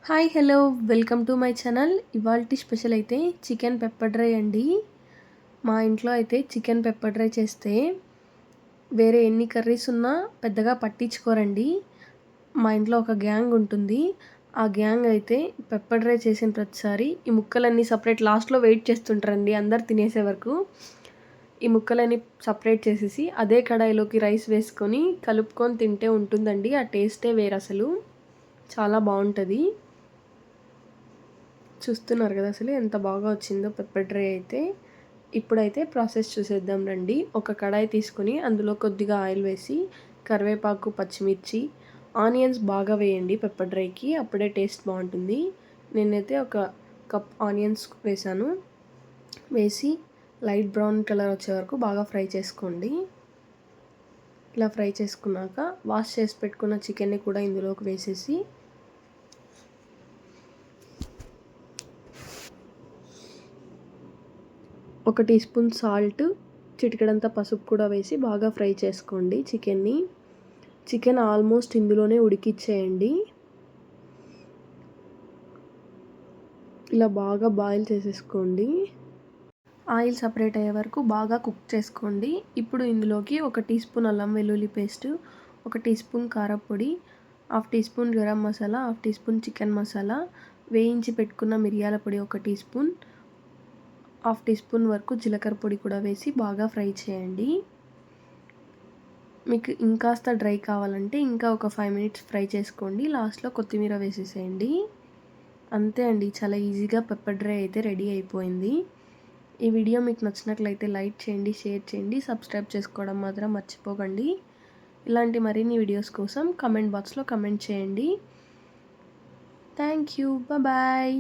Hi hello welcome to my channel. ఇవాల్టి special అయితే chicken pepper dry అండి. మా ఇంట్లో అయితే చికెన్ పెప్పర్ డ్రై చేస్తే వేరే ఎన్ని కర్రీస్ ఉన్నా పెద్దగా పట్టించుకోరండి. మా ఇంట్లో ఒక గ్యాంగ్ ఉంటుంది. ఆ గ్యాంగ్ అయితే పెప్పర్ డ్రై చేసిన ప్రతిసారి ఈ ముక్కలన్నీ సపరేట్ లాస్ట్లో వెయిట్ చేస్తుంటారండి అందరు తినేసే వరకు. ఈ ముక్కలన్నీ సపరేట్ చేసేసి అదే కడాయిలోకి రైస్ వేసుకొని కలుపుకొని తింటే ఉంటుందండి. ఆ టేస్టే వేరు అసలు. చాలా బాగుంటుంది. చూస్తున్నారు కదా అసలు ఎంత బాగా వచ్చిందో పెప్పర్ డ్రై అయితే. ఇప్పుడైతే ప్రాసెస్ చూసేద్దాం రండి. ఒక కడాయి తీసుకొని అందులో కొద్దిగా ఆయిల్ వేసి కరివేపాకు, పచ్చిమిర్చి, ఆనియన్స్ బాగా వేయండి పెప్పర్ డ్రైకి, అప్పుడే టేస్ట్ బాగుంటుంది. నేనైతే ఒక కప్ ఆనియన్స్ వేసాను. వేసి లైట్ బ్రౌన్ కలర్ వచ్చే వరకు బాగా ఫ్రై చేసుకోండి. ఇలా ఫ్రై చేసుకున్నాక వాష్ చేసి పెట్టుకున్న చికెన్ని కూడా ఇందులోకి వేసేసి ఒక టీ స్పూన్ సాల్ట్, చిటికెడంత పసుపు కూడా వేసి బాగా ఫ్రై చేసుకోండి చికెన్ని. చికెన్ ఆల్మోస్ట్ ఇందులోనే ఉడికిచ్చేయండి. ఇలా బాగా బాయిల్ చేసేసుకోండి. ఆయిల్ సపరేట్ అయ్యే వరకు బాగా కుక్ చేసుకోండి. ఇప్పుడు ఇందులోకి ఒక టీ స్పూన్ అల్లం వెల్లుల్లి పేస్ట్, ఒక టీ స్పూన్ కారపొడి, half teaspoon garam masala, half teaspoon chicken masala, వేయించి పెట్టుకున్న మిరియాల పొడి ఒక teaspoon, half teaspoon వరకు జీలకర్ర పొడి కూడా వేసి బాగా ఫ్రై చేయండి. మీకు ఇంకాస్త డ్రై కావాలంటే ఇంకా ఒక 5 మినిట్స్ ఫ్రై చేసుకోండి. లాస్ట్లో కొత్తిమీర వేసేసేయండి. అంతే అండి, చాలా ఈజీగా పెప్పర్ డ్రై అయితే రెడీ అయిపోయింది. ఈ వీడియో మీకు నచ్చినట్లయితే లైక్ చేయండి, షేర్ చేయండి, సబ్స్క్రైబ్ చేసుకోవడం మాత్రం మర్చిపోకండి. ఇలాంటి మరిన్ని వీడియోస్ కోసం కమెంట్ బాక్స్లో కమెంట్ చేయండి. Thank you. బాయ్.